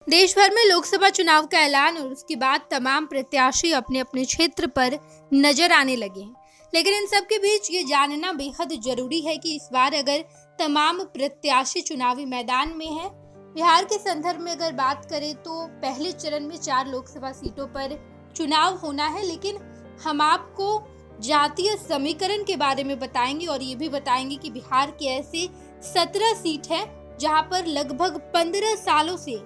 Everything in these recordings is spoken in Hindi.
देश भर में लोकसभा चुनाव का ऐलान और उसके बाद तमाम प्रत्याशी अपने अपने क्षेत्र पर नजर आने लगे हैं। लेकिन इन सब के बीच ये जानना बेहद जरूरी है कि इस बार अगर तमाम प्रत्याशी चुनावी मैदान में हैं। बिहार के संदर्भ में अगर बात करें तो पहले चरण में 4 लोकसभा सीटों पर चुनाव होना है, लेकिन हम आपको जातीय समीकरण के बारे में बताएंगे और ये भी बताएंगे कि बिहार के ऐसे 17 सीट हैं जहां पर लगभग 15 सालों से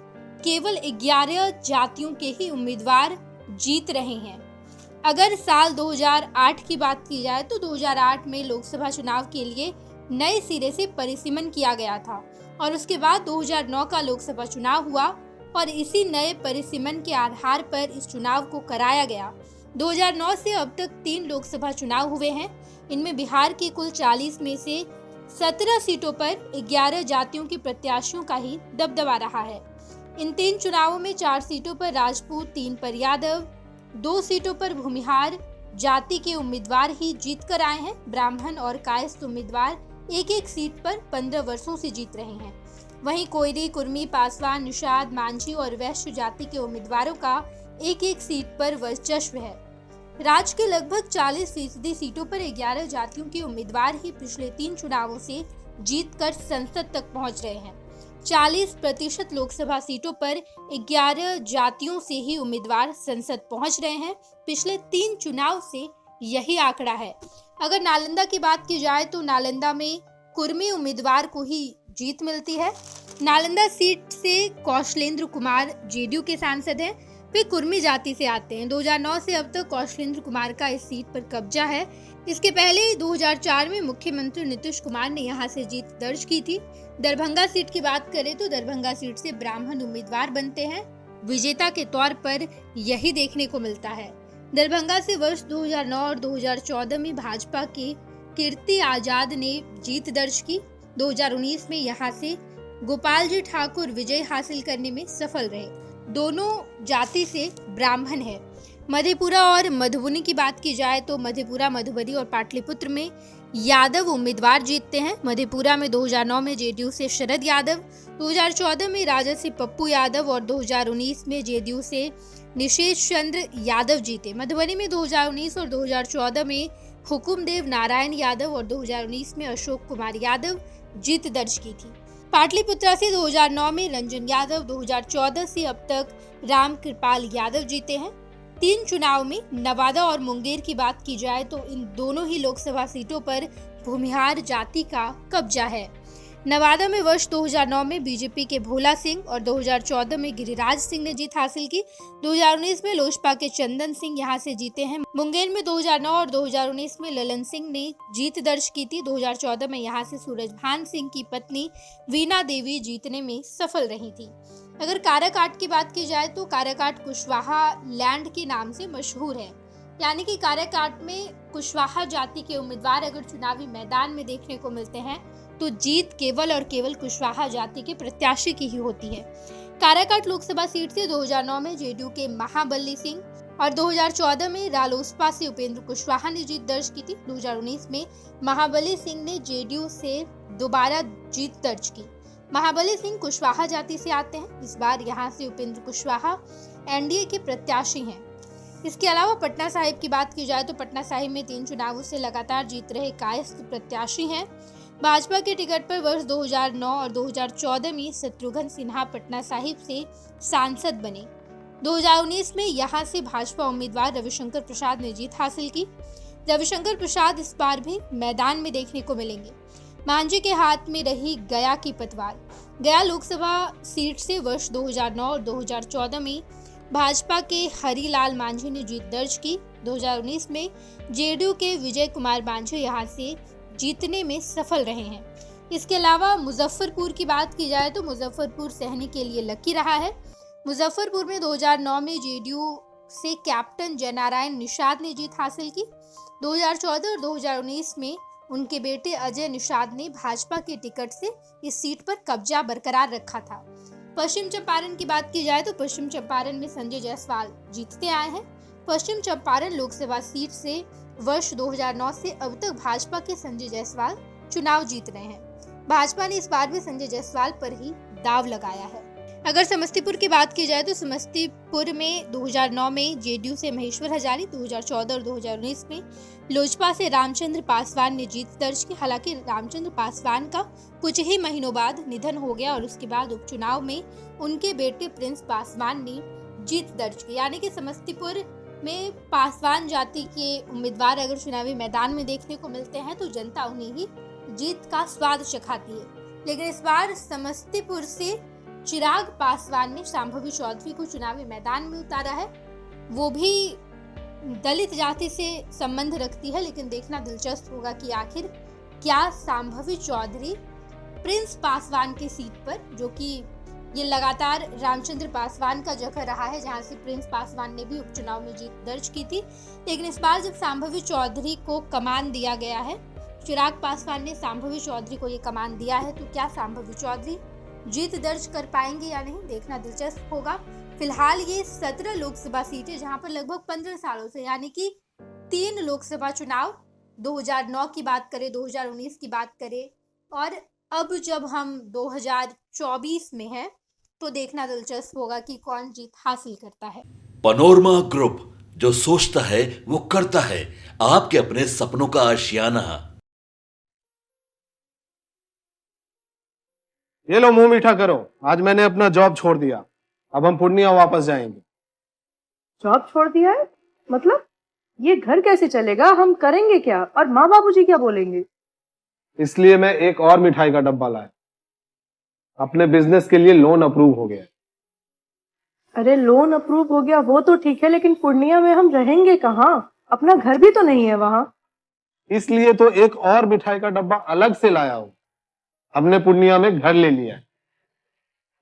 केवल 11 जातियों के ही उम्मीदवार जीत रहे हैं। अगर साल 2008 की बात की जाए तो 2008 में लोकसभा चुनाव के लिए नए सिरे से परिसीमन किया गया था और उसके बाद 2009 का लोकसभा चुनाव हुआ और इसी नए परिसीमन के आधार पर इस चुनाव को कराया गया। 2009 से अब तक 3 लोकसभा चुनाव हुए हैं। इनमें बिहार की कुल 40 में से 17 सीटों पर 11 जातियों के प्रत्याशियों का ही दबदबा रहा है। इन 3 चुनावों में 4 सीटों पर राजपूत, 3 पर यादव, 2 सीटों पर भूमिहार जाति के उम्मीदवार ही जीत कर आए हैं। ब्राह्मण और कायस्थ उम्मीदवार एक एक सीट पर 15 वर्षों से जीत रहे हैं। वहीं कोयरी, कुर्मी, पासवान, निषाद, मांझी और वैश्य जाति के उम्मीदवारों का एक एक सीट पर वर्चस्व है। राज्य के लगभग 40% सीटों पर 11 जातियों के उम्मीदवार ही पिछले 3 चुनावों से जीतकर संसद तक पहुंच रहे हैं। 40% लोकसभा सीटों पर 11 जातियों से ही उम्मीदवार संसद पहुंच रहे हैं। पिछले 3 चुनाव से यही आंकड़ा है। अगर नालंदा की बात की जाए तो नालंदा में कुर्मी उम्मीदवार को ही जीत मिलती है। नालंदा सीट से कौशलेंद्र कुमार जेडीयू के सांसद हैं। वे कुर्मी जाति से आते हैं। 2009 से अब तक कौशलेंद्र कुमार का इस सीट पर कब्जा है। इसके पहले 2004 में मुख्यमंत्री नीतीश कुमार ने यहां से जीत दर्ज की थी। दरभंगा सीट की बात करें तो दरभंगा सीट से ब्राह्मण उम्मीदवार बनते हैं। विजेता के तौर पर यही देखने को मिलता है। दरभंगा से वर्ष 2009 और 2014 में भाजपा के कीर्ति आजाद ने जीत दर्ज की। 2019 में यहां से गोपाल जी ठाकुर विजय हासिल करने में सफल रहे। दोनों जाति से ब्राह्मण है। मधेपुरा और मधुबनी की बात की जाए तो मधेपुरा, मधुबनी और पाटलिपुत्र में यादव उम्मीदवार जीतते हैं। मधेपुरा में 2009 में जेडीयू से शरद यादव, 2014 में राजद से पप्पू यादव और 2019 में जेडीयू से निशेष चंद्र यादव जीते। मधुबनी में 2019 और 2014 में हुकुमदेव नारायण यादव और 2019 में अशोक कुमार यादव जीत दर्ज की थी। पाटलिपुत्रा से 2009 में रंजन यादव, 2014 से अब तक राम कृपाल यादव जीते हैं। 3 चुनाव में नवादा और मुंगेर की बात की जाए तो इन दोनों ही लोकसभा सीटों पर भूमिहार जाति का कब्जा है। नवादा में वर्ष 2009 में बीजेपी के भोला सिंह और 2014 में गिरिराज सिंह ने जीत हासिल की। 2019 में लोजपा के चंदन सिंह यहां से जीते हैं। मुंगेर में 2009 और 2019 में ललन सिंह ने जीत दर्ज की थी। 2014 में यहां से सूरजभान सिंह की पत्नी वीणा देवी जीतने में सफल रही थी। अगर काराकाट की बात की जाए तो काराकाट कुशवाहा लैंड के नाम से मशहूर है। यानी कि काराकाट में कुशवाहा जाति के उम्मीदवार अगर चुनावी मैदान में देखने को मिलते हैं तो जीत केवल और केवल कुशवाहा जाति के प्रत्याशी की ही होती है। काराकाट लोकसभा सीट से 2009 में जेडीयू के महाबली सिंह और 2014 में रालोसपा से उपेंद्र कुशवाहा ने जीत दर्ज की थी। 2019 में महाबली सिंह ने जेडीयू से दोबारा जीत दर्ज की। महाबली सिंह कुशवाहा जाति से आते हैं। इस बार यहां से उपेंद्र कुशवाहा एनडीए के प्रत्याशी हैं। इसके अलावा पटना साहिब की बात की जाए तो पटना साहिब में 3 चुनावों से लगातार जीत रहे कायस्थ प्रत्याशी हैं। भाजपा के टिकट पर वर्ष 2009 और 2014 में शत्रुघ्न सिन्हा पटना साहिब से सांसद बने। 2019 में यहां से भाजपा उम्मीदवार रविशंकर प्रसाद ने जीत हासिल की। रविशंकर प्रसाद इस बार भी मैदान में देखने को मिलेंगे। मांझी के हाथ में रही गया की पतवार। गया लोकसभा सीट से वर्ष 2009 और 2014 में भाजपा के हरिलाल मांझी ने जीत दर्ज की। 2019 में जेडीयू के विजय कुमार मांझी यहां से जीतने में सफल रहे हैं। इसके अलावा मुजफ्फरपुर की बात की जाए तो मुजफ्फरपुर सहने के लिए लकी रहा है। मुजफ्फरपुर में 2009 में जेडीयू से कैप्टन जयनारायण निषाद ने जीत हासिल की। 2014 और 2019 में उनके बेटे अजय निषाद ने भाजपा के टिकट से इस सीट पर कब्जा बरकरार रखा था। पश्चिम चंपारण की बात की जाए तो पश्चिम चंपारण में संजय जायसवाल जीतते आए हैं। पश्चिम चंपारण लोकसभा सीट से वर्ष 2009 से अब तक भाजपा के संजय जायसवाल चुनाव जीत रहे हैं। भाजपा ने इस बार भी संजय जायसवाल पर ही दाव लगाया है। अगर समस्तीपुर की बात की जाए तो समस्तीपुर में 2009 में जेडीयू से महेश्वर हजारी, 2014 और 2019 में लोजपा से रामचंद्र पासवान ने जीत दर्ज की। हालांकि रामचंद्र पासवान का कुछ ही महीनों बाद निधन हो गया और उसके बाद उपचुनाव में उनके बेटे प्रिंस पासवान ने जीत दर्ज की। यानी कि समस्तीपुर में पासवान जाति के उम्मीदवार अगर चुनावी मैदान में देखने को मिलते हैं तो जनता उन्हें ही जीत का स्वाद चखाती है। लेकिन इस बार समस्तीपुर से चिराग पासवान ने शांभवी चौधरी को चुनावी मैदान में उतारा है। वो भी दलित जाति से संबंध रखती है, लेकिन देखना दिलचस्प होगा कि आखिर क्या शांभवी चौधरी प्रिंस पासवान के सीट पर, जो कि ये लगातार रामचंद्र पासवान का जगह रहा है जहां से प्रिंस पासवान ने भी उपचुनाव में जीत दर्ज की थी, लेकिन इस बार जब शांभवी चौधरी को कमान दिया गया है, चिराग पासवान ने शांभवी चौधरी को ये कमान दिया है, तो क्या शांभवी चौधरी जीत दर्ज कर पाएंगे या नहीं, देखना दिलचस्प होगा। फिलहाल ये 17 लोकसभा सीटें जहां पर लगभग 15 सालों से, यानी कि 3 लोकसभा चुनाव, 2009 की बात करें, 2019 की बात करें और अब जब हम 2024 में हैं तो देखना दिलचस्प होगा कि कौन जीत हासिल करता है। पैनोरमा ग्रुप, जो सोचता है वो करता है, आपके अपने सपनों का आशियाना। ये लो मुंह मीठा करो, आज मैंने अपना जॉब छोड़ दिया, अब हम पूर्णिया वापस जाएंगे। जॉब छोड़ दिया है? मतलब ये घर कैसे चलेगा? हम करेंगे क्या? और माँ बाबूजी क्या बोलेंगे? इसलिए मैं एक और मिठाई का डब्बा लाया। अपने बिजनेस के लिए लोन अप्रूव हो गया। अरे लोन अप्रूव हो गया वो तो ठीक है, लेकिन पूर्णिया में हम रहेंगे कहाँ? अपना घर भी तो नहीं है वहाँ। इसलिए तो एक और मिठाई का डब्बा अलग से लाया हूँ। हमने पूर्णिया में घर ले लिया है,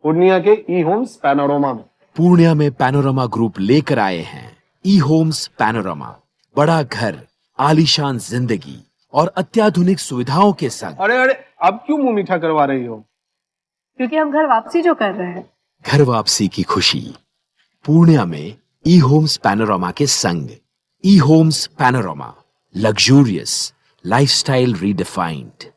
पूर्णिया के ई होम्स पैनोरमा में। पूर्णिया में पैनोरमा ग्रुप लेकर आए हैं ई होम्स पैनोरमा। बड़ा घर, आलीशान जिंदगी और अत्याधुनिक सुविधाओं के संग। अरे अब क्यों मुंह मीठा करवा रही हो? क्योंकि हम घर वापसी जो कर रहे हैं। घर वापसी की खुशी पूर्णिया में ई होम्स पैनोरमा के संग। ई homes panorama, luxurious lifestyle redefined.